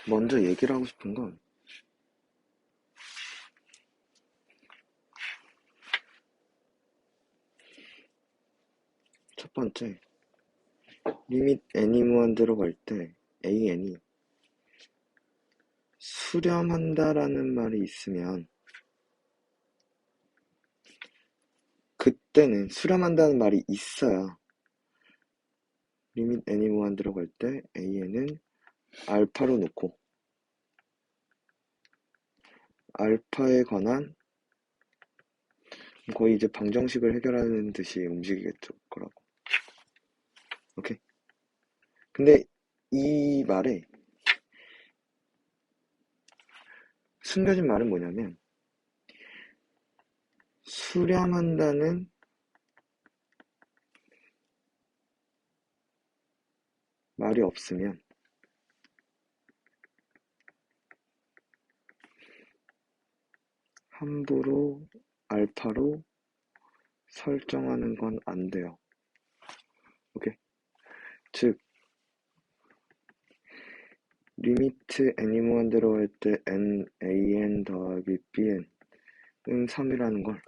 먼저 얘기를 하고 싶은 건 첫 번째, 리밋 n이 무한 들어갈 때 an이 수렴한다라는 말이 있으면 그때는 수렴한다는 말이 있어야 리밋 n이 무한 들어갈 때 an은 알파로 놓고 알파에 관한 거의 이제 방정식을 해결하는 듯이 움직이겠죠 거라고. 오케이. 근데 이 말에 숨겨진 말은 뭐냐면 수렴한다는 말이 없으면 함부로 알파로 설정하는 건 안 돼요. 오케이. 즉 리미트 n이 무한 들어갈 때 nan 더하기 bn은 3이라는 걸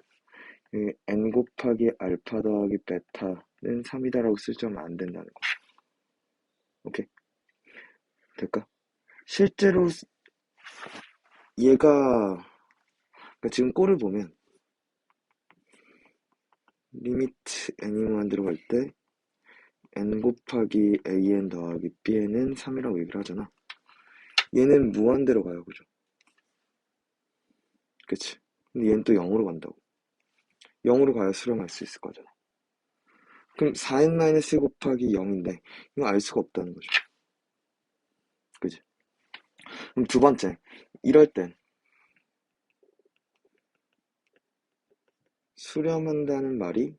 n 곱하기 알파 더하기 베타는 3이다라고 쓸 점 안 된다는 거. 오케이. 될까? 실제로 얘가 그러니까 지금 꼴을 보면 리미트 n이 무한 들어갈 때 n 곱하기 an 더하기 bn은 3이라고 얘기를 하잖아. 얘는 무한대로 가요. 그죠? 그치? 근데 얘는 또 0으로 간다고. 0으로 가야 수렴할 수 있을 거잖아. 그럼 4n-1 곱하기 0인데 이거 알 수가 없다는 거죠. 그치? 그럼 두 번째, 이럴 땐 수렴한다는 말이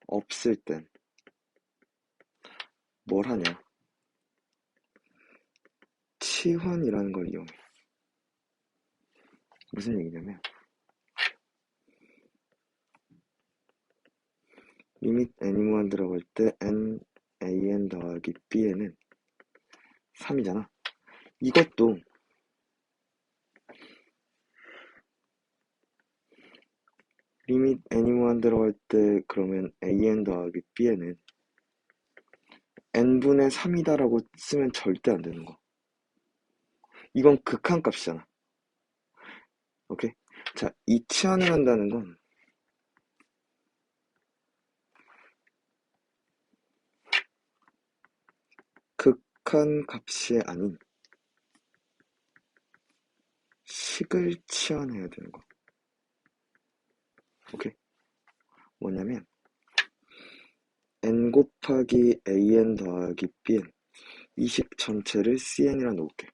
없을 땐 뭘 하냐? 치환이라는 걸 이용해. 무슨 얘기냐면 리밋 n이 무한 들어갈 때 nan 더하기 bn은 3이잖아. 이것도 리밋 n이 무한 들어갈 때 그러면 an 더하기 bn은 n분의 3이다라고 쓰면 절대 안 되는 거. 이건 극한값이잖아. 오케이? 자, 이 치환을 한다는 건 극한값이 아닌 식을 치환해야 되는 거. 오케이? 뭐냐면 n 곱하기 an 더하기 bn 이 식 전체를 cn이라 놓을게.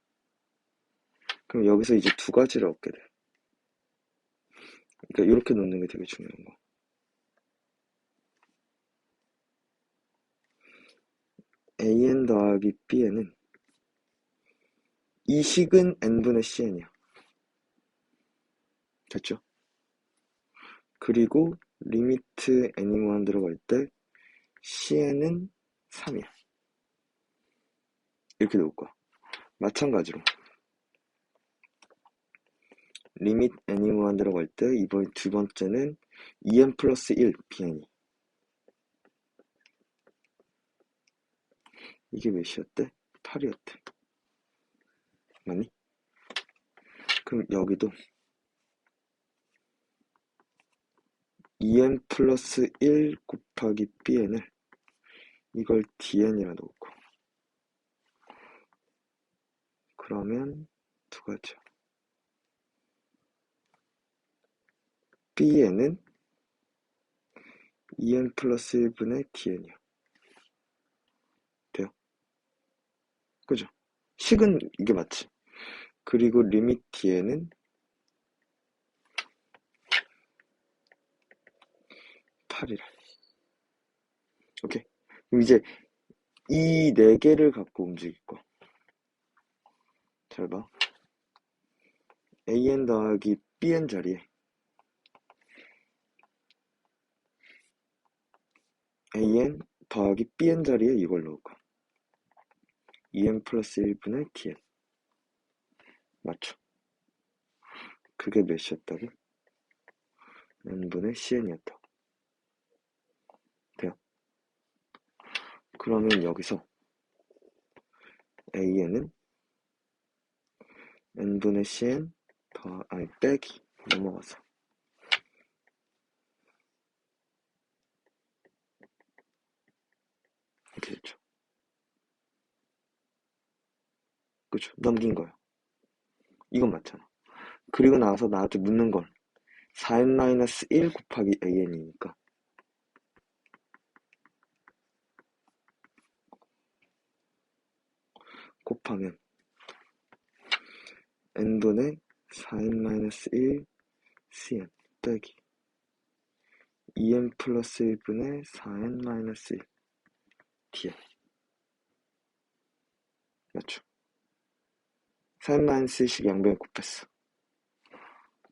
그럼 여기서 이제 두 가지를 얻게 돼. 그러니까 이렇게 놓는 게 되게 중요한 거. an 더하기 bn은 이 식은 n분의 cn이야. 됐죠? 그리고 리미트 n이 무한 들어갈 때 cn은 3이야. 이렇게 놓을 거야. 마찬가지로 리밋 n이 무한 들어갈 때 이번 두 번째는 2n 플러스 1 bn이 이게 몇이었대? 8이었대. 맞니? 그럼 여기도 2n 플러스 1 곱하기 bn을 이걸 dn이라 놓고 그러면 두 가지야. bn은 2n 플러스 1분의 dn이야. 돼요? 그죠? 식은 이게 맞지? 그리고 리밋 dn은 8이라. 오케이? 그럼 이제 이 네 개를 갖고 움직일 거. 잘 봐. an 더하기 bn 자리에 an 더하기 bn 자리에 이걸 넣을 거야. 2n 플러스 1분의 tn. 맞죠? 그게 몇이었다고? n분의 cn이었다고. 돼요? 그러면 여기서 an은 n분의 cn 빼기 넘어가서 이렇게 됐죠. 그쵸? 넘긴 거예요. 이건 맞잖아. 그리고 나서 나한테 묻는 건 4n-1 곱하기 an이니까 곱하면 n분의 4n-1 cn 빼기 2n 플러스 1분의 4n-1 dn. 맞죠? 4n-1씩 양변에 곱했어.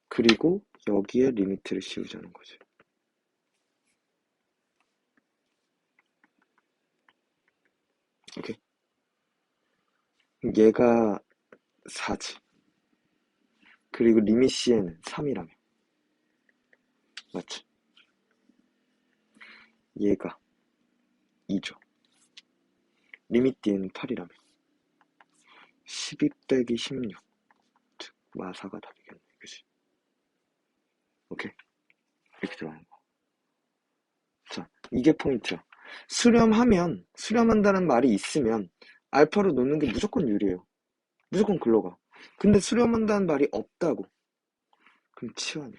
그리고 여기에 리미트를 씌우자는 거지. 오케이? 얘가 4지. 그리고 리밋 cn은 3이라며. 맞지? 얘가 2죠. 리밋 dn은 8이라며. 12 빼기 16. 즉, 마사가 답이겠네. 그치? 오케이? 이렇게 들어가는 거. 자, 이게 포인트야. 수렴한다는 말이 있으면 알파로 놓는 게 무조건 유리해요. 무조건 글러가. 근데 수렴한다는 말이 없다고. 그럼 치환해.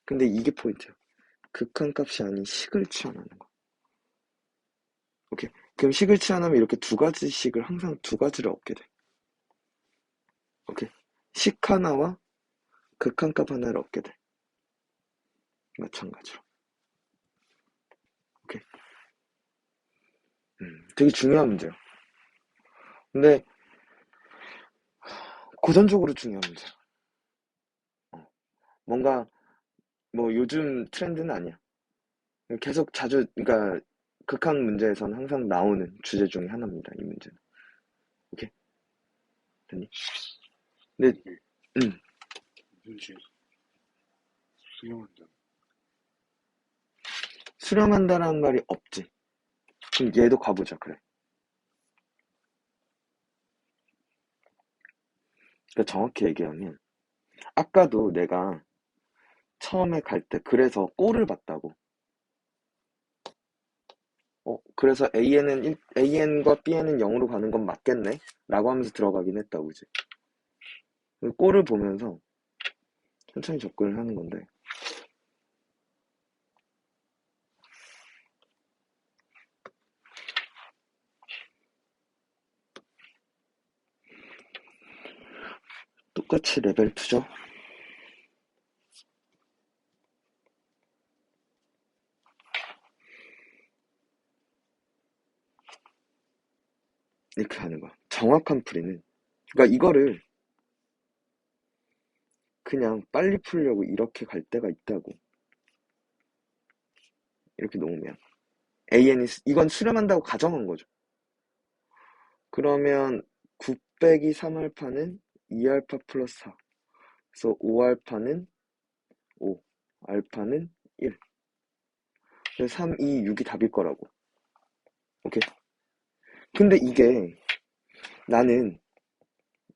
근데 이게 포인트야. 극한값이 아닌 식을 치환하는 거. 오케이. 그럼 식을 치환하면 이렇게 두 가지 식을 항상 두 가지를 얻게 돼. 오케이. 식 하나와 극한값 하나를 얻게 돼. 마찬가지로. 오케이. 되게 중요한 문제야. 근데 고전적으로 중요한 문제야. 뭔가 뭐 요즘 트렌드는 아니야. 계속 자주, 그러니까 극한 문제에서는 항상 나오는 주제 중에 하나입니다. 이 문제는. 오케이? 됐니? 근데 현실 수용한다. 수렴한다라는 말이 없지. 그럼 얘도 가보자. 그래. 그러니까 정확히 얘기하면 아까도 내가 처음에 갈 때 그래서 꼴을 봤다고. 그래서 AN과 BN은 0으로 가는 건 맞겠네? 라고 하면서 들어가긴 했다고, 그지? 꼴을 보면서 천천히 접근을 하는 건데, 똑같이 레벨 2죠? 이렇게 하는 거야. 정확한 풀이는. 그러니까 이거를 그냥 빨리 풀려고 이렇게 갈 때가 있다고. 이렇게 놓으면. 이건 수렴한다고 가정한 거죠. 그러면 9 빼기 3알파는 2알파 플러스 4. 그래서 5알파는 5, 알파는 1. 그래서 3, 2, 6이 답일 거라고. 오케이? 근데 이게 나는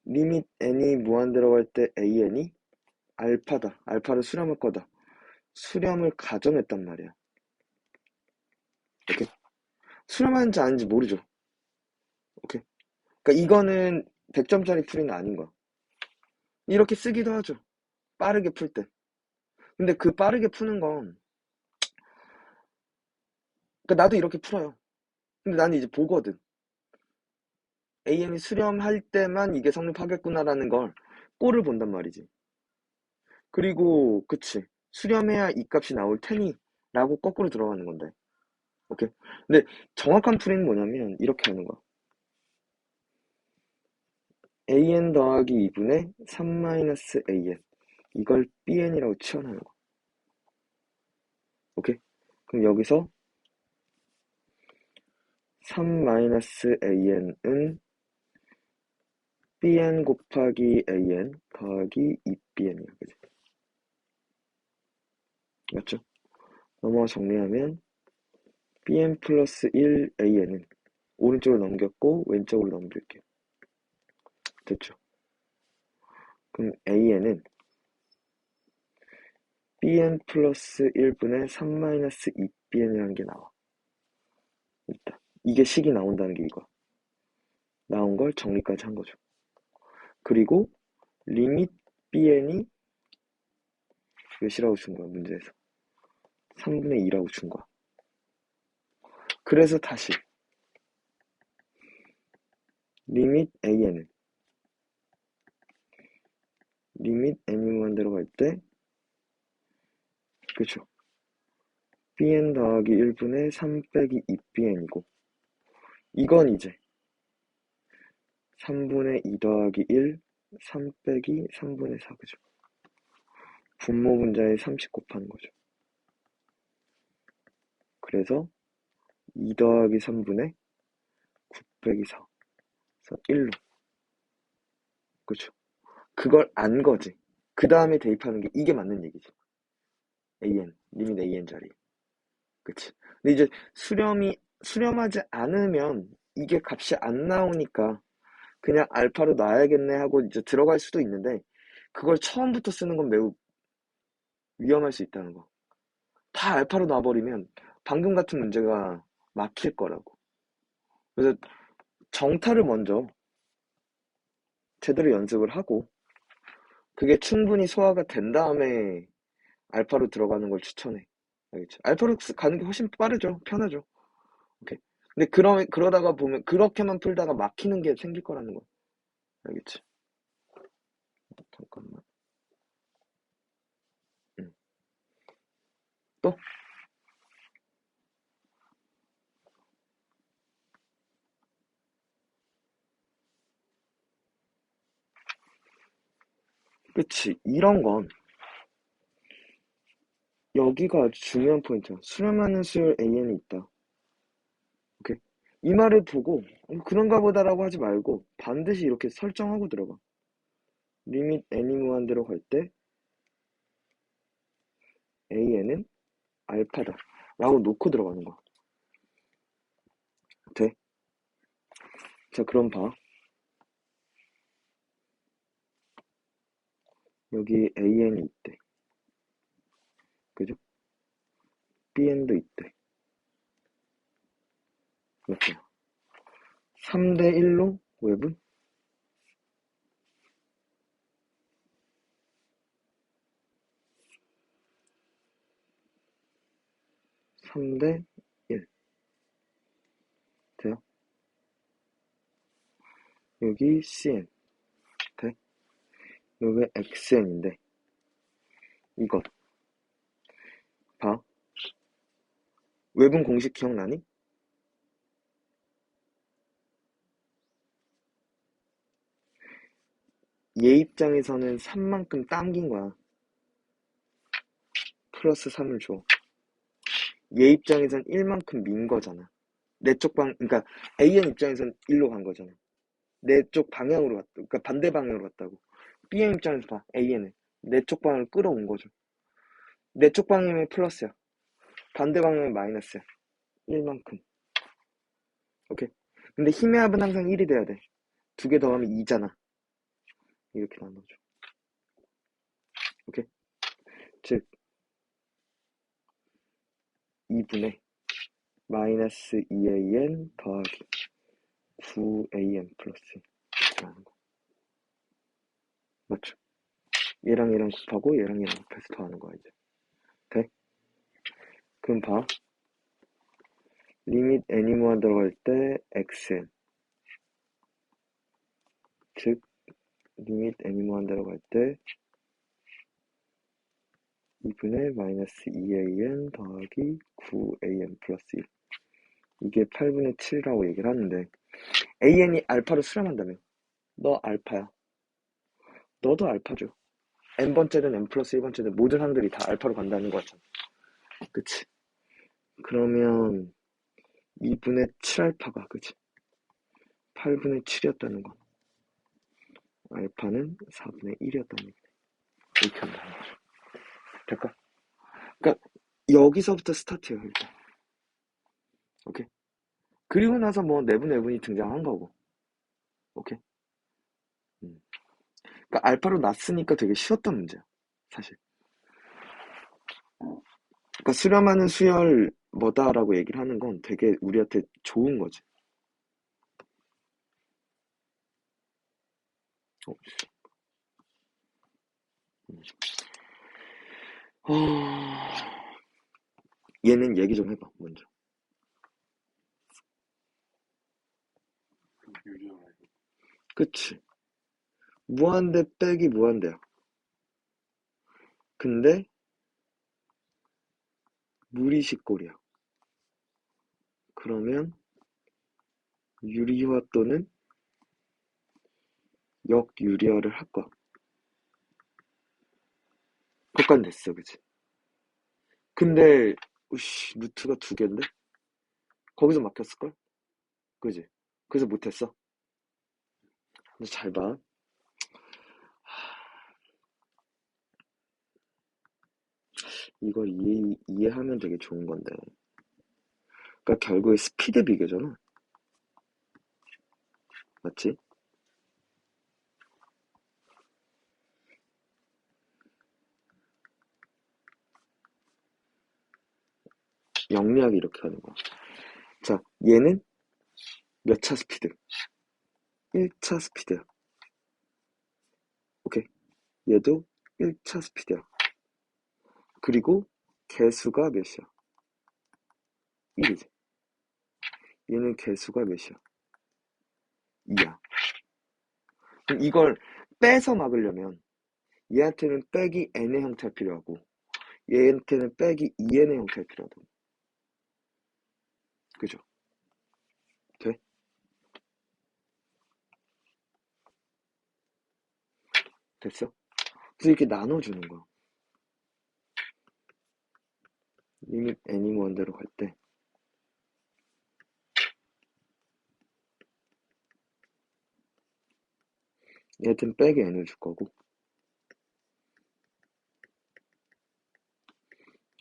리밋 n이 무한 들어갈 때 an이 알파다. 알파를 수렴할 거다. 수렴을 가정했단 말이야. 오케이? 수렴하는지 아닌지 모르죠. 오케이? 그러니까 이거는 100점짜리 풀이는 아닌 거야. 이렇게 쓰기도 하죠. 빠르게 풀 때. 근데 그 빠르게 푸는 건 그러니까 나도 이렇게 풀어요. 근데 나는 이제 보거든. AM이 수렴할 때만 이게 성립하겠구나라는 걸 꼴을 본단 말이지. 그리고 그치. 수렴해야 이 값이 나올 테니 라고 거꾸로 들어가는 건데. 오케이. 근데 정확한 풀이는 뭐냐면 이렇게 하는 거야. an 더하기 2분의 3-an 이걸 bn이라고 치환하는 거야. 오케이. 그럼 여기서 3-an은 bn 곱하기 an 더하기 2bn이야. 그지? 맞죠? 넘어가 정리하면 bn 플러스 1 an은 오른쪽으로 넘겼고 왼쪽으로 넘길게요. 됐죠? 그럼 an은 bn 플러스 1분의 3 마이너스 2bn이라는 게 나와. 일단 이게 식이 나온다는 게 이거. 나온 걸 정리까지 한 거죠. 그리고 리밋 bn이 몇이라고 준 거야, 문제에서? 3분의 2라고 준 거야. 그래서 다시 리밋 an은 리밋 n이 무한대로 갈 때 그쵸? bn 더하기 1분의 3 빼기 2bn이고 이건 이제 3분의 2 더하기 1 3 빼기 3분의 4 그죠? 분모 분자에 30 곱하는 거죠. 그래서 2 더하기 3분의 9 빼기 4 그래서 1로 그쵸? 그걸 안 거지. 그 다음에 대입하는 게 이게 맞는 얘기지. an 리밋 an 자리 그치? 근데 이제 수렴하지 않으면 이게 값이 안 나오니까 그냥 알파로 놔야겠네 하고 이제 들어갈 수도 있는데 그걸 처음부터 쓰는 건 매우 위험할 수 있다는 거. 다 알파로 놔버리면 방금 같은 문제가 막힐 거라고. 그래서 정타를 먼저 제대로 연습을 하고 그게 충분히 소화가 된 다음에 알파로 들어가는 걸 추천해. 알겠지? 알파로 가는 게 훨씬 빠르죠. 편하죠. 오케이. 근데 그러다가 보면 그렇게만 풀다가 막히는 게 생길 거라는 거야. 알겠지? 잠깐만. 또? 그치. 이런 건 여기가 아주 중요한 포인트야. 수렴하는 수열 AN이 있다. 오케이? 이 말을 보고 그런가 보다라고 하지 말고 반드시 이렇게 설정하고 들어가. 리밋 n이 무한대로 갈 때 AN은 알파다 라고 놓고 들어가는 거야. 돼? 자, 그럼 봐. 여기 AN이 있대. 그죠? BN도 있대. 맞죠? 3대 1로 웹은? 3대 1. 돼요? 여기 CN. 돼? 여기 XN인데 이거 봐. 웹은 공식 기억나니? 얘 입장에서는 3만큼 당긴 거야. 플러스 3을 줘. 얘 입장에선 1만큼 민 거잖아. 그러니까 AN 입장에선 1로 간 거잖아. 내 쪽 방향으로 갔다. 그러니까 반대 방향으로 갔다고. BN 입장에서 봐. AN은 내 쪽 방향을 끌어온 거죠. 내 쪽 방향이 플러스야. 반대 방향이 마이너스야. 1만큼. 오케이. 근데 힘의 합은 항상 1이 돼야 돼. 두 개 더하면 2잖아. 이렇게 나눠줘. 오케이. 즉 2분의 마이너스 2an 더하기 9an 플러스 이렇게 하는 거. 맞죠? 얘랑 얘랑 곱하고 얘랑 얘랑 곱해서 더하는 거야 이제. 돼? 그럼 봐. 리밋 n이 무한 들어갈 때 xn 즉 리밋 n이 무한 들어갈 때 2분의 마이너스 2an 더하기 9an 플러스 1 이게 8분의 7이라고 얘기를 하는데 an이 알파로 수렴한다며. 너 알파야. 너도 알파죠. n번째든 n 플러스 1번째든 모든 항들이 다 알파로 간다는 거 같잖아. 그치? 그러면 2분의 7알파가 그치? 8분의 7이었다는 거. 알파는 4분의 1이었다는 얘기네. 이렇게 한다는 거죠. 될까? 그러니까 여기서부터 스타트예요, 일단. 오케이? 그리고 나서 뭐 내분 외분이 등장한 거고. 오케이? 그러니까 알파로 났으니까 되게 쉬웠던 문제야, 사실. 그러니까 수렴하는 수열 뭐다라고 얘기를 하는 건 되게 우리한테 좋은 거지. 어, 어, 얘는 얘기 좀 해봐, 먼저. 유리하네. 그치? 무한대 빼기 무한대야. 근데 무리식꼴이야. 그러면 유리화 또는 역유리화를 할 거야. 객관됐어, 그치? 근데 우씨, 루트가 2개인데? 거기서 막혔을걸? 그지? 그래서 못했어. 근데 잘 봐. 이걸 이해하면 되게 좋은 건데. 그러니까 결국에 스피드 비교잖아. 맞지? 영리하게 이렇게 하는 거야. 자, 얘는 몇 차 스피드? 1차 스피드야. 오케이? 얘도 1차 스피드야. 그리고 개수가 몇이야? 1이지. 얘는 개수가 몇이야? 2야. 그럼 이걸 빼서 막으려면 얘한테는 빼기 n의 형태가 필요하고 얘한테는 빼기 2n의 형태가 필요하다. 그죠? 돼? 됐어? 그래서 이렇게 나눠주는 거야. 리밋 n이 무한대로 갈 때 얘한테는 빼기 n을 줄 거고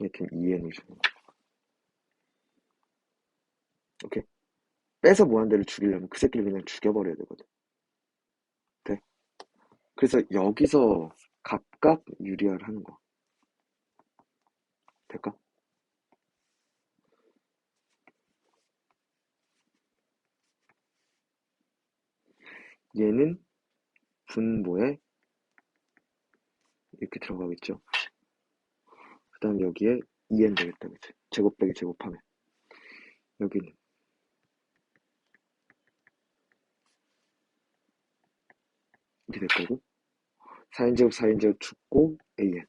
얘한테는 2n을 주는 거야. 오케이? 빼서 무한대를 죽이려면 그 새끼를 그냥 죽여버려야 되거든. 돼? 그래서 여기서 각각 유리화를 하는 거야. 될까? 얘는 분모에 이렇게 들어가겠죠. 그 다음 여기에 2n 되겠다, 그치? 제곱 빼기 제곱하면 여기는 이렇게 될 거고 4인제곱 4인제곱 죽고 an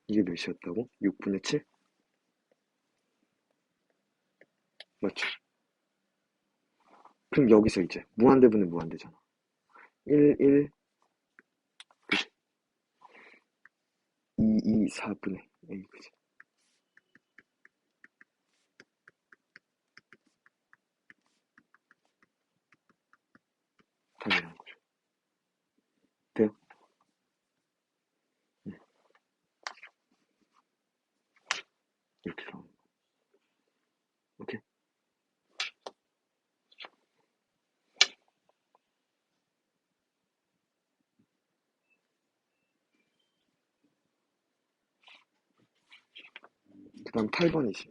이게 몇이었다고? 6분의 7? 맞죠? 그럼 여기서 이제 무한대분은 무한대잖아. 1, 1, 그치? 2, 2, 4분의 a, 그치? 당연한 거죠. 돼요? 이렇게 들어가는 거. 오케이? 그 다음 8번이지.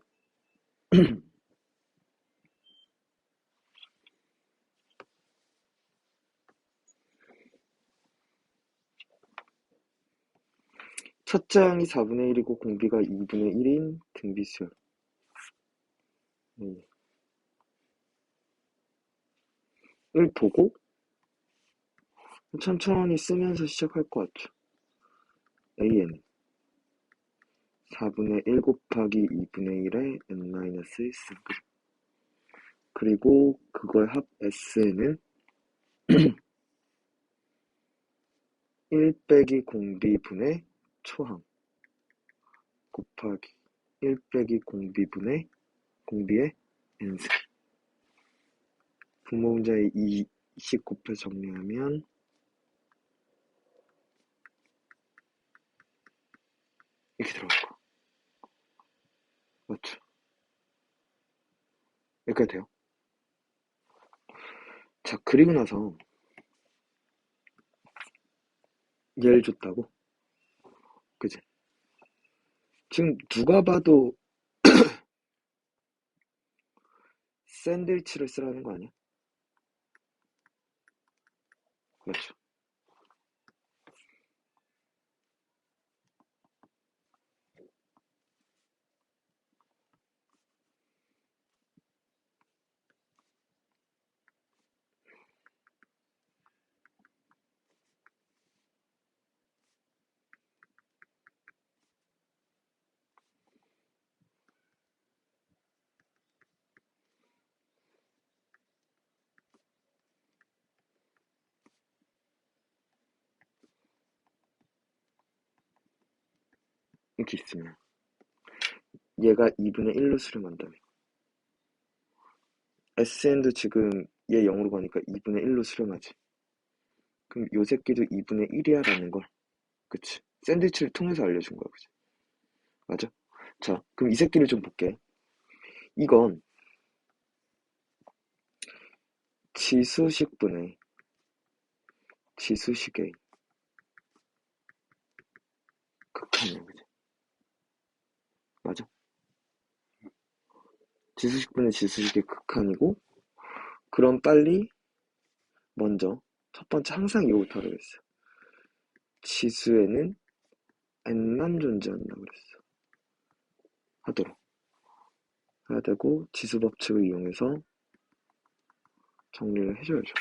첫 장이 4분의 1이고 공비가 2분의 1인 등비수열. 을 보고 천천히 쓰면서 시작할 것 같죠. an 4분의 1 곱하기 2분의 1의 n-1승 그리고 그거의 합 s는 1 빼기 공비분의 초항 곱하기 1 빼기 공비분의 공비의 n승 분모 분자의 2씩 곱해서 정리하면 이렇게 들어갈 거. 맞죠? 여기까지 돼요. 자, 그리고 나서 얘를 줬다고? 그지? 지금 누가 봐도 샌드위치를 쓰라는 거 아니야? 맞죠? 이렇게 있으면 얘가 2분의 1로 수렴한다며. SN도 지금 얘 0으로 가니까 2분의 1로 수렴하지. 그럼 요 새끼도 2분의 1이야 라는 걸. 그치? 샌드위치를 통해서 알려준 거야. 그치? 맞아? 자, 그럼 이 새끼를 좀 볼게. 이건 지수식분의 지수식의 극한이야. 그치? 맞아? 지수식분의 지수식의 극한이고, 그럼 빨리 먼저 첫 번째 항상 이거부터 하라고 했어. 지수에는 n만 존재한다 그랬어. 하도록 해야 되고, 지수 법칙을 이용해서 정리를 해줘야죠.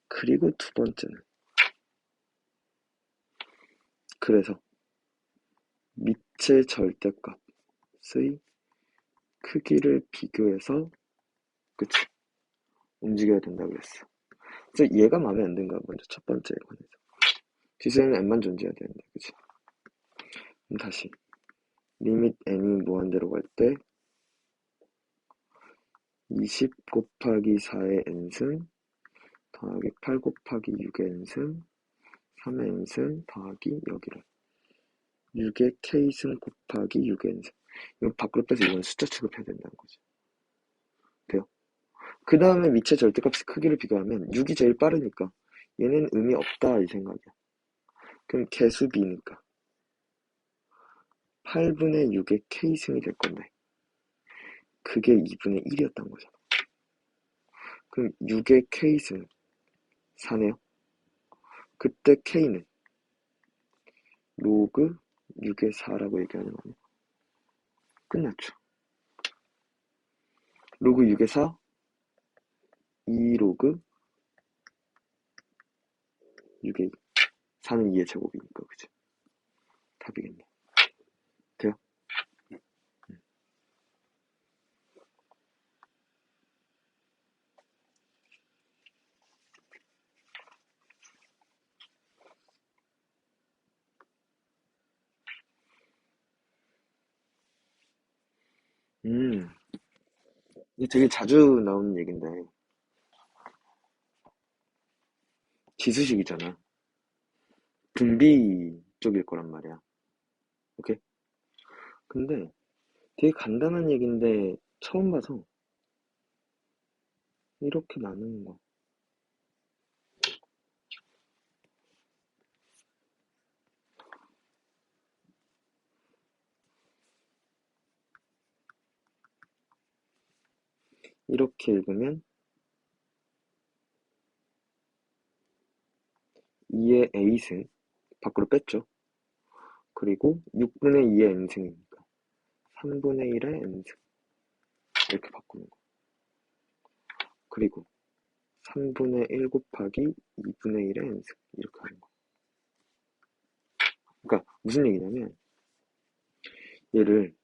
그리고 두 번째는, 그래서 밑의 절대값의 크기를 비교해서, 그치, 움직여야 된다 그랬어. 그래서 얘가 마음에 안 든 거야. 먼저 첫 번째에 관해서 지수에는 n만 존재해야 되는데, 그치? 그럼 다시 리밋 n이 무한대로 갈 때 20 곱하기 4의 n승 더하기 8 곱하기 6의 n승 3의 n승 더하기 여기를 6의 k승 곱하기 6의 n승. 이거 밖으로 빼서 이건 숫자 취급해야 된다는 거지. 돼요? 그 다음에 밑의 절대값의 크기를 비교하면 6이 제일 빠르니까 얘는 의미 없다 이 생각이야. 그럼 개수비니까 8분의 6의 k승이 될 건데 그게 2분의 1이었던 거잖아. 그럼 6의 k승 4네요. 그때 k는 로그 6의 4라고 얘기하는 거 아니야? 끝났죠. 로그 6의 4 2로그 6의 2 4는 2의 제곱이니까 그치? 답이겠네. 돼요? 이게 되게 자주 나오는 얘긴데 지수식이잖아. 분비 쪽일 거란 말이야. 오케이? 근데 되게 간단한 얘긴데 처음 봐서 이렇게 나누는 거. 이렇게 읽으면 2의 a승 밖으로 뺐죠. 그리고 6분의 2의 n승이니까 3분의 1의 n승 이렇게 바꾸는 거. 그리고 3분의 1 곱하기 2분의 1의 n승 이렇게 하는 거. 그러니까 무슨 얘기냐면 얘를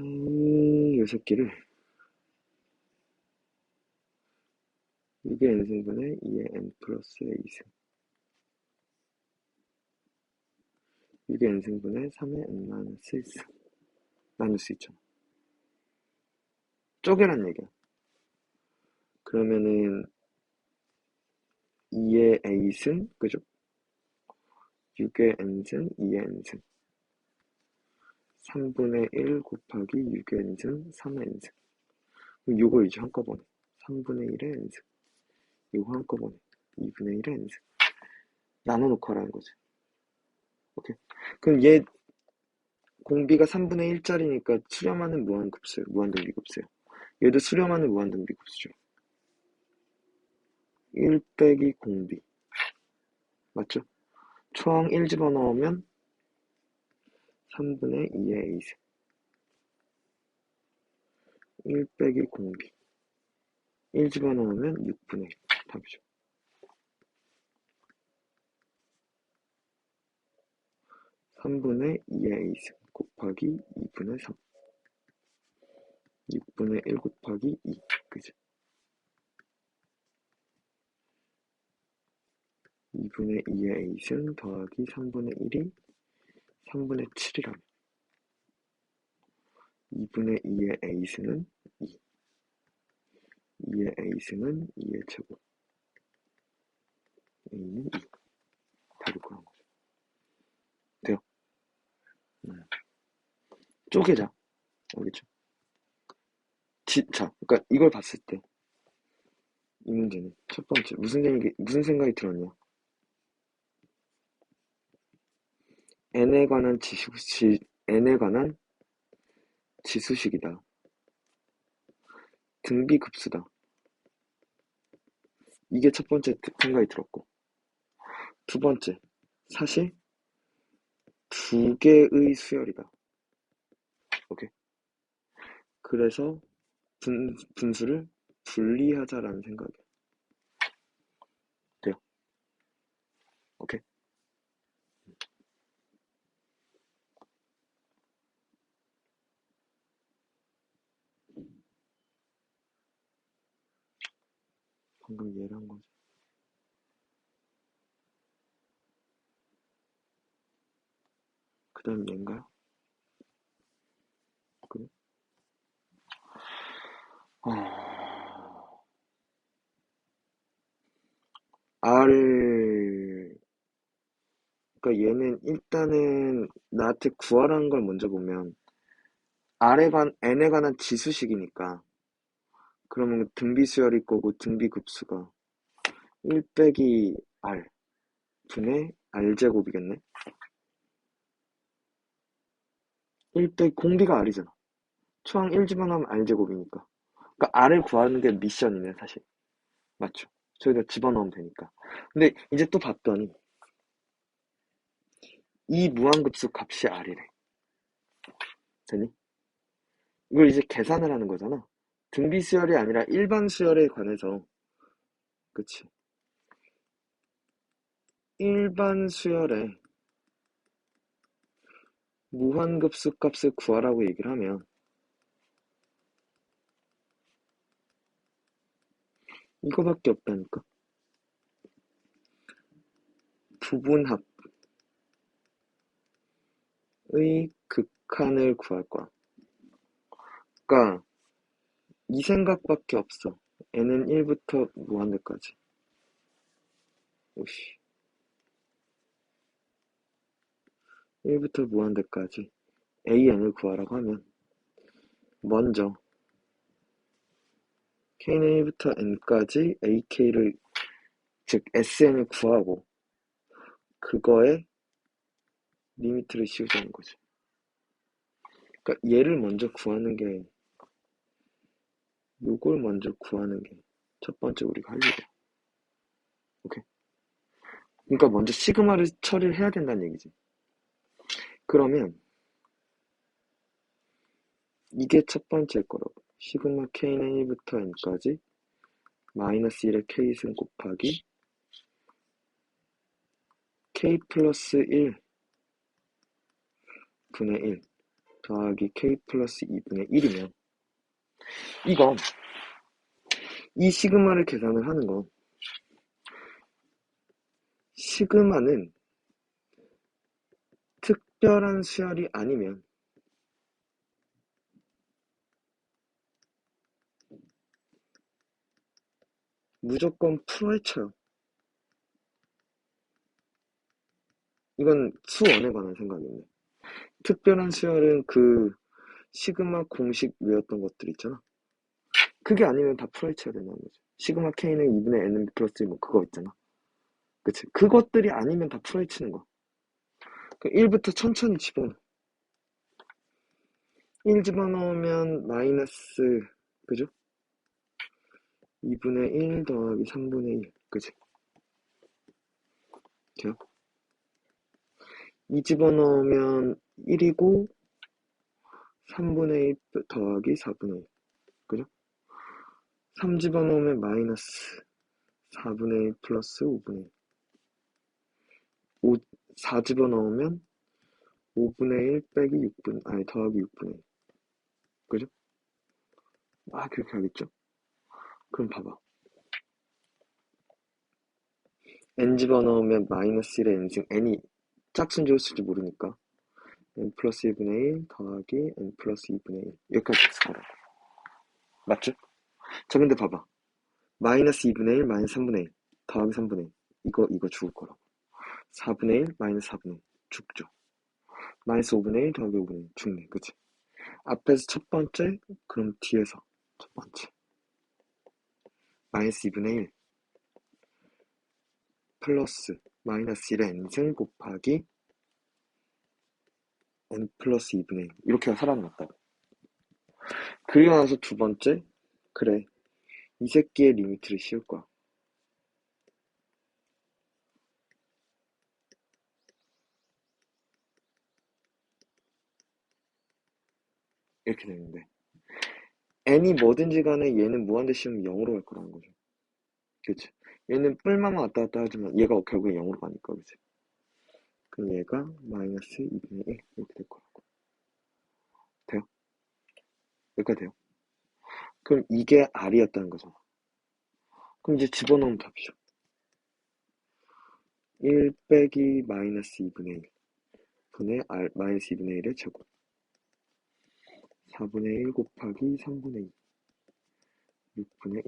이 새끼를 6의 n승분의 2의 n 플러스 a승 6의 n승분의 3의 n 마이너스 1승 나눌 수 있잖아. 쪼개란 얘기야. 그러면은 2의 a승, 그죠? 6의 n승, 2의 n승. 3분의 1 곱하기 6의 n승, 3의 n승. 그럼 요거 이제 한꺼번에. 3분의 1의 n승. 요거 한꺼번에. 2분의 1의 n승. 나눠놓고 하라는 거지. 오케이. 그럼 얘 공비가 3분의 1짜리니까 수렴하는 무한급수예요. 무한등비급수예요. 얘도 수렴하는 무한등비급수죠. 1 빼기 공비. 맞죠? 초항 1 집어넣으면 3분의 2의 a승. 1 빼기 공비. 1 집어넣으면 6분의 1. 답이죠. 3분의 2의 a승 곱하기 2분의 3. 6분의 1 곱하기 2. 그지? 2분의 2의 a승 더하기 3분의 1이 3분의 7이라면 2분의 2의 a승은 2. 2의 a승은 2의 제곱. a는 2. 답이 그런 거죠. 돼요? 쪼개자. 알겠죠? 자, 그러니까 이걸 봤을 때 이 문제는 첫 번째 무슨 생각이 들었냐? n에 관한 n에 관한 지수식이다. 등비급수다. 이게 첫 번째 생각이 들었고, 두 번째, 사실 두 개의 수열이다. 오케이. 그래서 분수를 분리하자라는 생각이야. 돼요? 오케이. 방금 이해를 한 거지. 그 다음 얘인가요? 그래? R, 그러니까 얘는 일단은 나한테 구하라는 걸 먼저 보면 n에 관한 지수식이니까 그러면 등비수열일 거고 등비급수가 1 빼기 r 분의 r제곱이겠네? 1 빼기 공비가 r이잖아. 초항 1 집어넣으면 r제곱이니까. 그러니까 r을 구하는 게 미션이네 사실. 맞죠? 저기다 집어넣으면 되니까. 근데 이제 또 봤더니 이 무한급수 값이 r이래. 되니? 이걸 이제 계산을 하는 거잖아. 등비수열이 아니라 일반 수열에 관해서. 그치? 일반 수열에 무한급수 값을 구하라고 얘기를 하면 이거밖에 없다니까. 부분합의 극한을 구할 거야. 그러니까 이 생각밖에 없어. n은 1부터 무한대까지. 오씨. 1부터 무한대까지 an을 구하라고 하면 먼저 k는 1부터 n까지 ak를 즉 sn을 구하고 그거에 리미트를 씌우자는 거지. 그러니까 얘를 먼저 구하는 게 요걸 먼저 구하는 게 첫 번째 우리가 할 일이야. 오케이. 그러니까 먼저 시그마를 처리를 해야 된다는 얘기지. 그러면 이게 첫 번째일 거라고. 시그마 k는 1부터 n까지 마이너스 1의 k승 곱하기 k 플러스 1 분의 1 더하기 k 플러스 2분의 1이면 이건 이 시그마를 계산을 하는 건 시그마는 특별한 수열이 아니면 무조건 풀어헤쳐요. 이건 수원에 관한 생각인데. 특별한 수열은 그 시그마 공식 외웠던 것들 있잖아. 그게 아니면 다 풀어헤쳐야 된다는 거죠. 시그마 K는 2분의 N 플러스 1 뭐 그거 있잖아. 그치? 그것들이 아니면 다 풀어헤치는 거야. 그 1부터 천천히 집어넣어. 1 집어넣으면 마이너스, 그죠? 2분의 1 더하기 3분의 1, 그치? 돼요? 2 집어넣으면 1이고 3분의 1 더하기 4분의 1, 그죠? 3 집어넣으면 마이너스 4분의 1 플러스 5분의 1. 4 집어넣으면 5분의 1 빼기 6분, 아니 더하기 6분의 1, 그죠? 그렇게 하겠죠? 그럼 봐봐. n 집어넣으면 마이너스 1의 n승, n이 짝수인지 홀수인지 모르니까 n 플러스 1분의 1 더하기 n 플러스 2분의 1, 여기까지 됐을 거라. 맞죠? 자, 근데 봐봐. 마이너스 2분의 1 마이너스 3분의 1 더하기 3분의 1, 이거 죽을 거라고. 4분의 1 마이너스 4분의 1 죽죠. 마이너스 5분의 1 더하기 5분의 1 죽네, 그치? 앞에서 첫 번째, 그럼 뒤에서 첫 번째 마이너스 2분의 1 플러스 마이너스 1의 n승 곱하기 n 플러스 2분의 1, 이렇게 살아났다고. 그리고 나서 두 번째, 그래, 이 새끼의 리미트를 씌울 거야. 이렇게 되는데 n이 뭐든지 간에 얘는 무한대 씌우면 0으로 갈 거라는 거죠. 그치? 얘는 뿔만 왔다 갔다 하지만 얘가 결국에 0으로 가니까, 그치? 그럼 얘가 마이너스 2분의 1 이렇게 될 거라고. 돼요? 여기까지 돼요? 그럼 이게 R이었다는 거잖아. 그럼 이제 집어넣으면 답이죠. 1 빼기 마이너스 2분의 1 분의 R 마이너스 2분의 1의 제곱 4분의 1 곱하기 3분의 2 6분의 1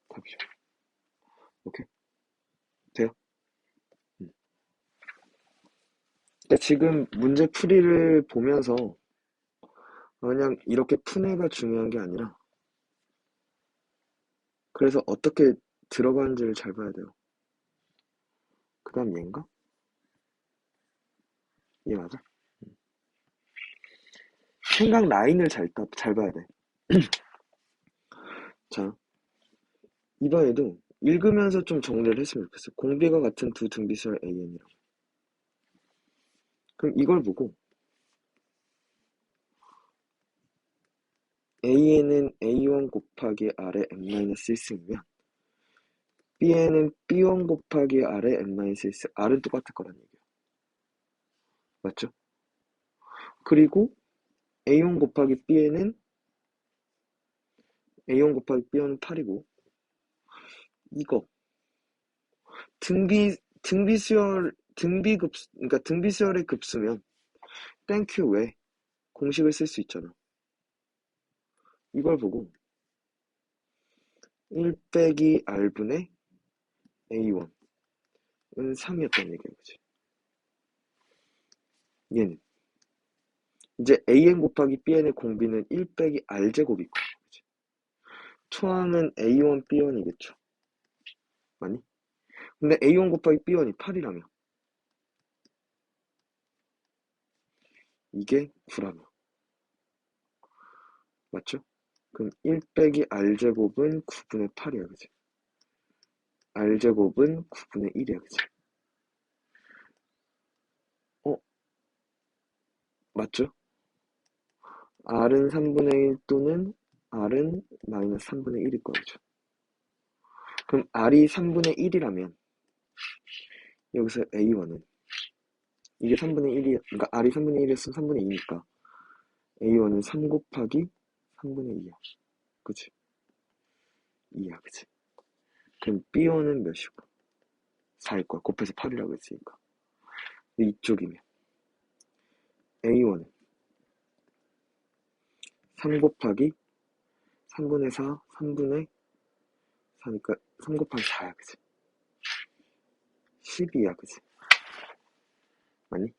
답이죠. 오케이? 돼요? 그러니까 지금 문제 풀이를 보면서 그냥 이렇게 푸네가 중요한 게 아니라 그래서 어떻게 들어가는지를 잘 봐야 돼요. 그 다음 얘인가? 얘 맞아? 생각 라인을 잘 봐야 돼. 자, 이번에도 읽으면서 좀 정리를 했으면 좋겠어. 공비가 같은 두 등비수열 AN이라고. 그럼 이걸 보고 A에는 A1 곱하기 R의 n-1승이면 B에는 B1 곱하기 R의 n-1승, R은 똑같을 거란 얘기야. 맞죠? 그리고 A1 곱하기 B에는 A1 곱하기 B1은 8이고 이거 그러니까 등비수열의 급수면 땡큐 외 공식을 쓸 수 있잖아. 이걸 보고 1 빼기 R분의 A1은 3이었다는 얘기야, 그치? 얘는 이제 AN 곱하기 BN의 공비는 1 빼기 R제곱이고, 그치? 초항은 A1, B1이겠죠? 맞니? 근데 A1 곱하기 B1이 8이라며. 이게 9라며. 맞죠? 그럼 1 빼기 R제곱은 9분의 8이야, 그치? R제곱은 9분의 1이야, 그치? 맞죠? R은 3분의 1 또는 R은 마이너스 3분의 1일 거야, 그죠? 그럼 R이 3분의 1이라면 여기서 A1은 이게 3분의 1이, 그러니까 R이 3분의 1이었으면 3분의 2니까 A1은 3 곱하기 3분의 2야. 그치? 2야, 그치? 그럼 B1은 몇이고? 4일 거야. 곱해서 8이라고 했으니까. 이쪽이면 A1은 3 곱하기 3분의 4, 3분의 4니까 3 곱하기 4야, 그치? 12야, 그치? 맞니?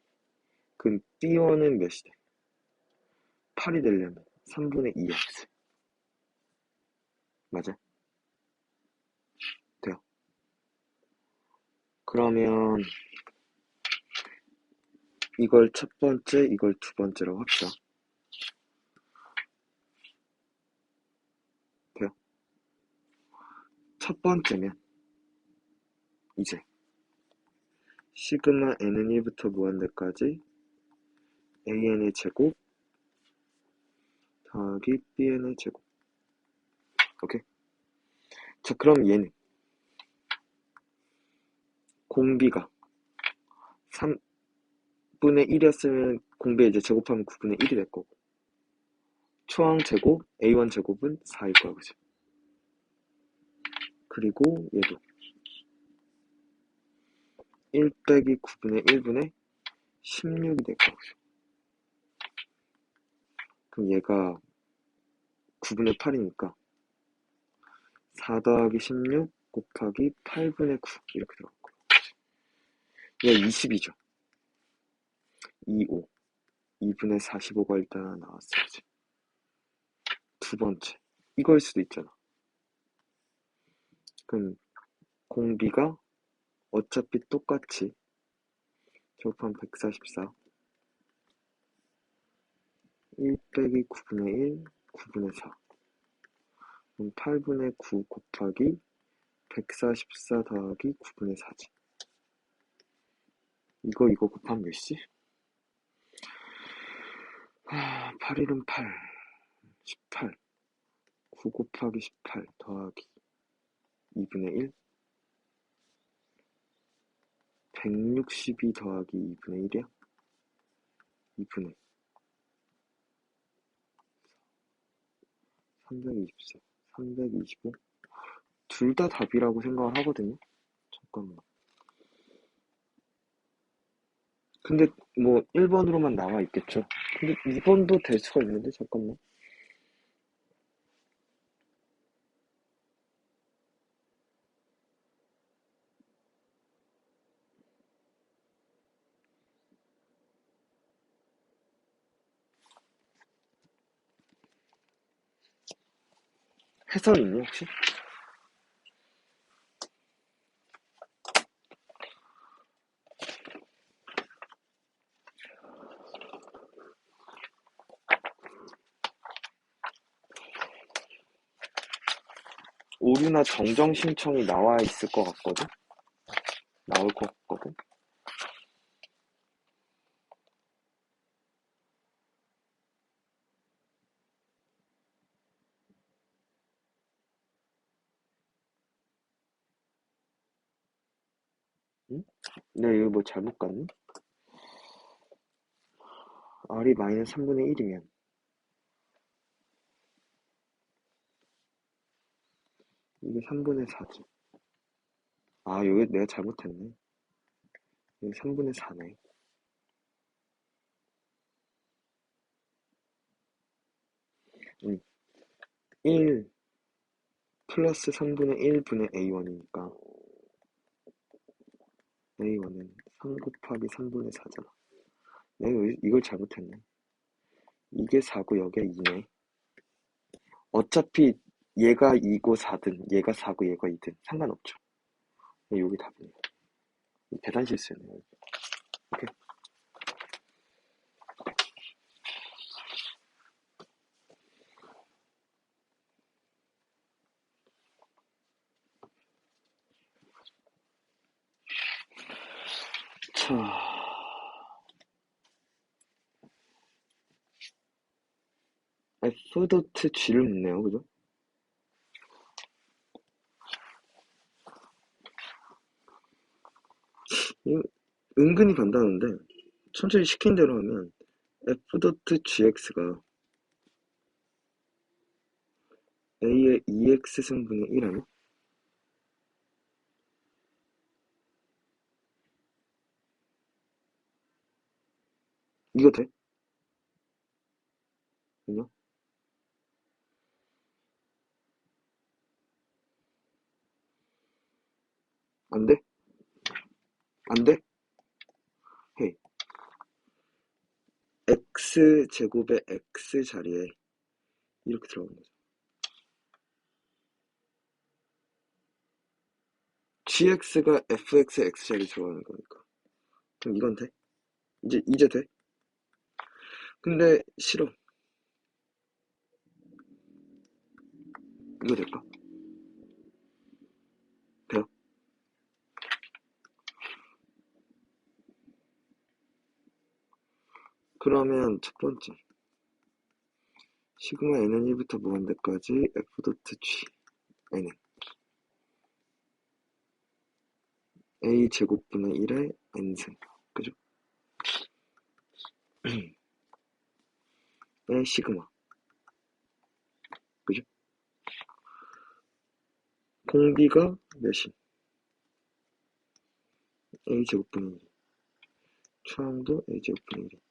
그럼 B1은 몇이 돼? 8이 되려면 3분의 2x. 맞아? 돼요. 그러면 이걸 첫 번째, 이걸 두 번째라고 합시다. 돼요? 첫 번째면 이제 시그마 n은 1부터 무한대까지 an의 제곱 더하기 bn의 제곱. 오케이? 자, 그럼 얘는 공비가 3분의 1이었으면 공비 이제 제곱하면 9분의 1이 될 거고, 초항 제곱 a1 제곱은 4일 거야, 그치? 그리고 얘도 1 빼기 9분의 1분의 16이 될 거야, 그치? 그럼 얘가 9분의 8이니까 4 더하기 16 곱하기 8분의 9 이렇게 들어갈 거야. 얘가 20이죠. 25. 2분의 45가 일단 나왔어야지. 두 번째. 이거일 수도 있잖아. 그럼 공비가 어차피 똑같이 제곱하면 144. 1 빼기 9분의 1, 9분의 4. 그럼 8분의 9 곱하기 144 더하기 9분의 4지. 이거 곱하면 몇이지? 8일은 8. 18. 9 곱하기 18 더하기 2분의 1. 162 더하기 2분의 1이야? 2분의 324, 325. 둘 다 답이라고 생각을 하거든요. 잠깐만. 근데 뭐 1번으로만 나와 있겠죠. 근데 2번도 될 수가 있는데 잠깐만. 해설 있니 혹시? 오류나 정정 신청이 나와 있을 것 같거든? 나올 것 같거든? 응? 내가 이거 뭐 잘못 갔니? R이 마이너스 3분의 1이면 이게 3분의 4지. 아, 여기 내가 잘못했네. 여기 3분의 4네. 1 플러스 3분의 1분의 A1이니까 A1은 3 곱하기 3분의 4잖아. 내가 이걸 잘못했네. 이게 4고 여기가 2네. 어차피 얘가 2고 4든 얘가 4고 얘가 2든 상관없죠. 여기 답이에요. 대단 실수였네. 오케이. 자, F.G를 묻네요, 그죠? 이거 은근히 간다는데 천천히 시킨 대로 하면 F.gx가 A의 2x승분의 1 아니야? 이거 돼? 아니야? 안 돼? 안 돼? 해. x제곱의 x 자리에 이렇게 들어가는 거죠. gx가 fx의 x 자리에 들어가는 거니까. 그럼 이건 돼? 이제 돼? 근데 싫어. 이거 될까? 돼요? 그러면 첫 번째 시그마 n은 1부터 무한대까지 f 도트 g n은 a 제곱분의 1의 n승, 그죠? 의 시그마, 그죠? 공비가 몇이? a 제곱분의 1, 초항도 a 제곱분의 1.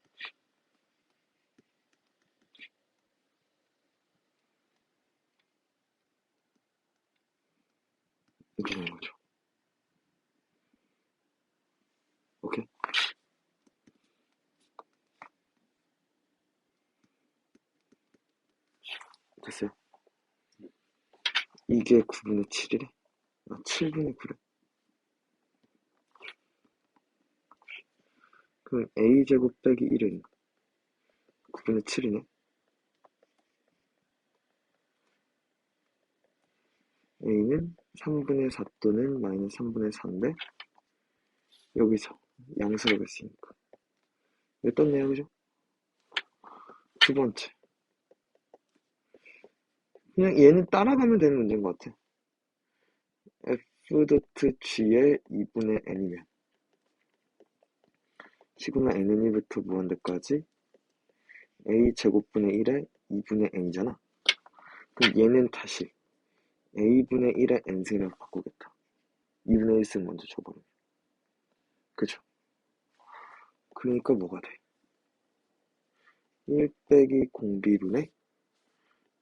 이렇게 되는 거죠. 오케이? 됐어요? 이게 9분의 7이래? 아, 7분의 9래? 그럼 a제곱 빼기 1은 9분의 7이네? a는 3분의 4 또는 마이너스 3분의 4인데 여기서 양수라고 했으니까 이거 떴네요, 그죠? 두 번째, 그냥 얘는 따라가면 되는 문제인 것 같아. f 도트 g의 2분의 n이면 시그마 n은 1부터 무한대까지 a 제곱분의 1의 2분의 n이잖아. 그럼 얘는 다시 a분의 1의 n승이라고 바꾸겠다. 2분의 1승 먼저 줘버리면, 그죠? 그러니까 뭐가 돼? 1 빼기 공비분의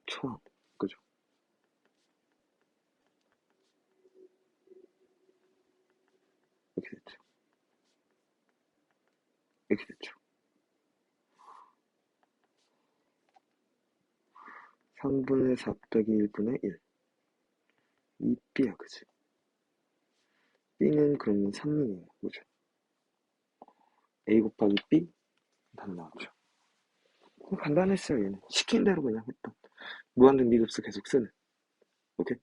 초항, 그죠? 이렇게 됐죠. 이렇게 됐죠. 3분의 4 빼기 1분의 1. 이 b야, 그지? b는 그러면 3이에요, 그죠? a 곱하기 b 답 나왔죠. 간단했어요, 얘는. 시킨 대로 그냥 했던. 무한등 미급수 계속 쓰는. 오케이?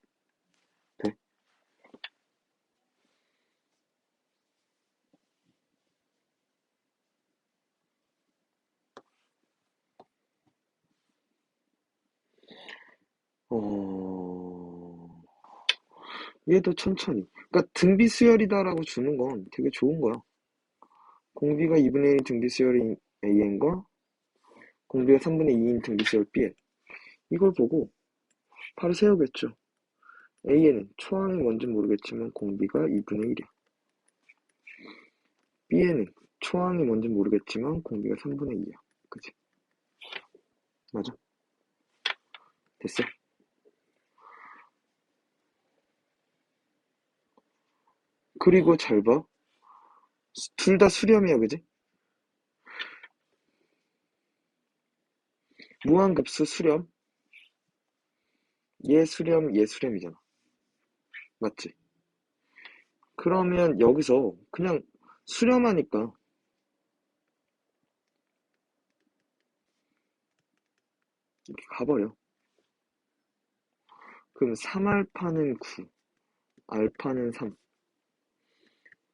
돼? 얘도 천천히. 그러니까 등비 수열이다라고 주는 건 되게 좋은 거야. 공비가 2분의 1 등비 수열인 AN과 공비가 3분의 2인 등비 수열 BN. 이걸 보고 바로 세우겠죠. AN은 초항이 뭔지 모르겠지만 공비가 2분의 1이야. BN은 초항이 뭔지 모르겠지만 공비가 3분의 2야. 그치? 맞아? 됐어? 그리고 잘 봐. 둘 다 수렴이야, 그지? 무한급수 수렴. 얘 수렴, 얘 수렴이잖아. 맞지? 그러면 여기서 그냥 수렴하니까 이렇게 가버려. 그럼 3알파는 9, 알파는 3,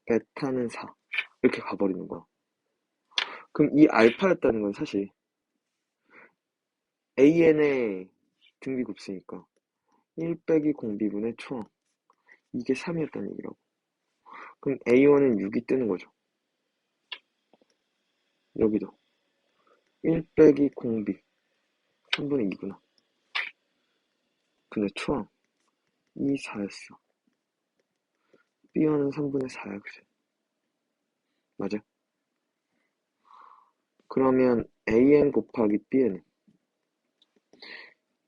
베타는 4 이렇게 가버리는 거야. 그럼 이 알파였다는 건 사실 AN의 등비급수니까 1 빼기 공비분의 초항, 이게 3이었다는 얘기라고. 그럼 A1은 6이 뜨는 거죠. 여기도 1 빼기 공비 3분의 2구나. 근데 초항 이 4였어. B1은 3분의 4야, 그치? 맞아? 그러면 AN 곱하기 B는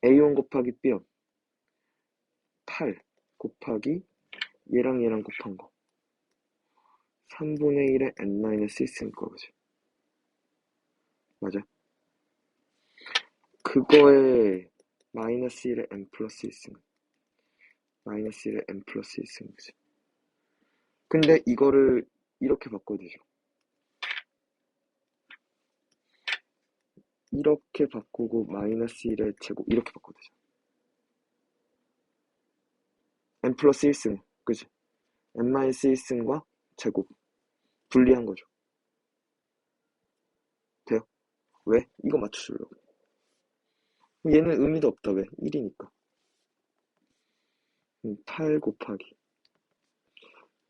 A1 곱하기 B1 8 곱하기 얘랑 얘랑 곱한 거 3분의 1의 n-1 있으니까, 그치? 맞아? 그거에 마이너스 1에 n 플러스 1 쓰는 마이너스 1에 n 플러스 1 쓰는 거지. 근데 이거를 이렇게 바꿔도 되죠. 이렇게 바꾸고 마이너스 1의 제곱 이렇게 바꿔도 되죠. n 플러스 1승 그치? n 마이너스 1승과 제곱 분리한 거죠. 돼요? 왜? 이거 맞춰주려고. 얘는 의미도 없다. 왜? 1이니까. 8 곱하기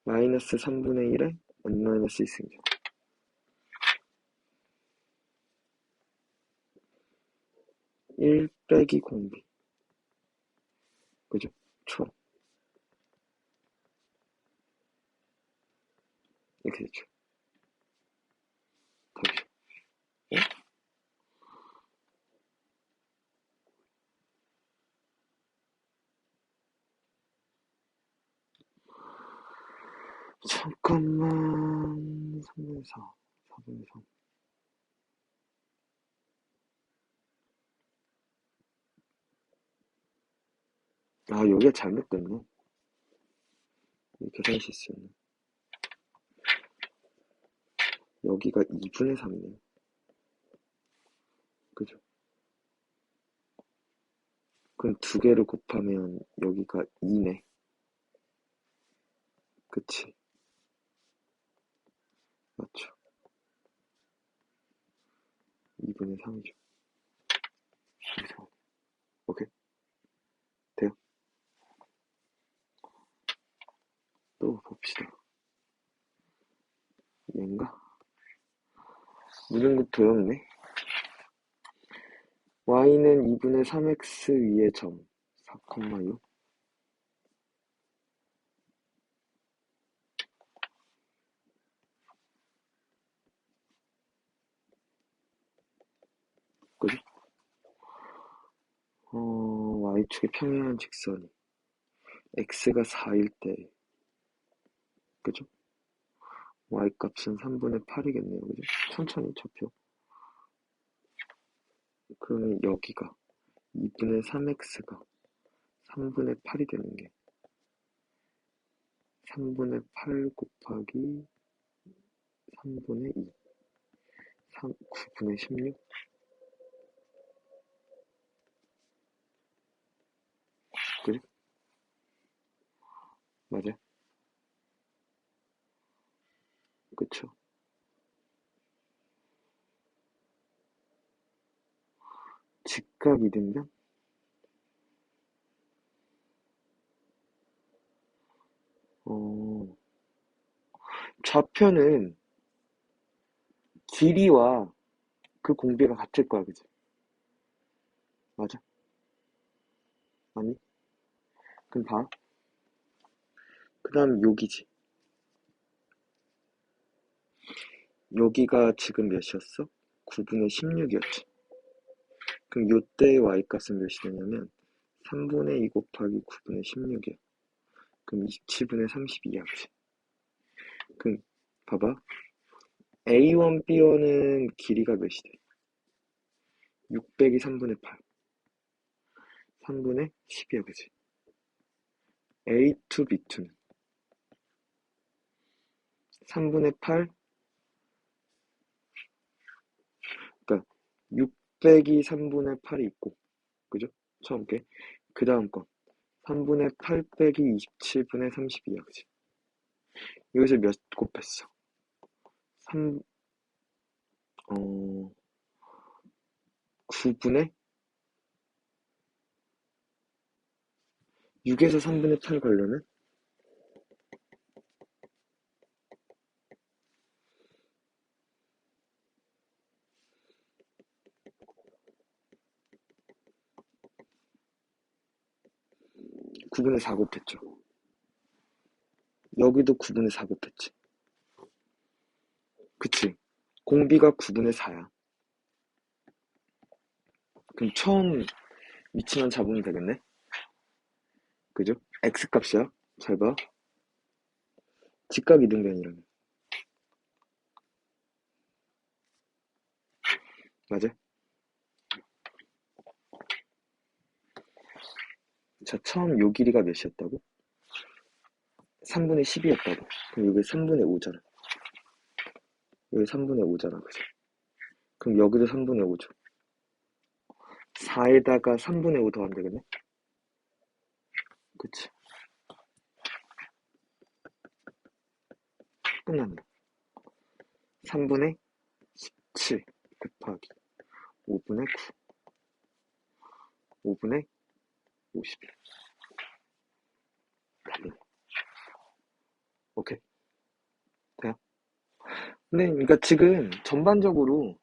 마이너스 3분의 1에 n 마이너스 1승이죠. 1 빼기 공비. 그죠? 처럼. 이렇게 됐죠. 답이죠. 어? 잠깐만. 3분의 4. 4분의 3. 아, 여기가 잘못됐네. 이 계산 실수였네. 여기가 2분의 3이네요. 그죠? 그럼 두 개를 곱하면 여기가 2네. 그치? 맞죠? 2분의 3이죠. 오케이? 돼요? 또 봅시다. 얘인가? 무등급 도였네. y는 2분의 3x 위의 점 4,6 그죠? y축의 평행한 직선이 x가 4일 때 그죠? y값은 3분의 8이겠네요. 그죠? 천천히 접혀. 그러면 여기가 2분의 3x가 3분의 8이 되는 게 3분의 8 곱하기 3분의 2 9분의 16 그래? 맞아? 그쵸? 직각 이등변? 좌표는 길이와 그 공비가 같을 거야, 그치? 맞아? 아니? 그럼 봐. 그 다음 여기지. 여기가 지금 몇이었어? 9분의 16이었지. 그럼 요때의 y값은 몇이 되냐면 3분의 2 곱하기 9분의 16이야. 그럼 27분의 32야, 그치? 그럼 봐봐. A1, B1은 길이가 몇이 돼? 600이 3분의 8. 3분의 10이야, 그치? A2, B2는 3분의 8, 그러니까 600이 3분의 8이 있고, 그죠? 처음 게. 그 다음 거. 3분의 8 빼기 27분의 32야, 그치? 여기서 몇 곱했어? 3, 9분의 6에서 3분의 8 가려면 9분의 4 곱했죠. 여기도 9분의 4 곱했지. 그치? 공비가 9분의 4야. 그럼 처음 위치만 잡으면 되겠네? 그죠? x값이야. 잘 봐. 직각 이등변이라면. 맞아? 자, 처음 요 길이가 몇이었다고? 3분의 10이었다고. 그럼 여기 3분의 5잖아. 여기 3분의 5잖아, 그죠? 그럼 여기도 3분의 5죠. 4에다가 3분의 5 더하면 되겠네? 그치? 끝난다. 3분의 17 곱하기 5분의 9, 5분의 50. 달리네. 오케이. 돼요? 네, 그러니까 지금 전반적으로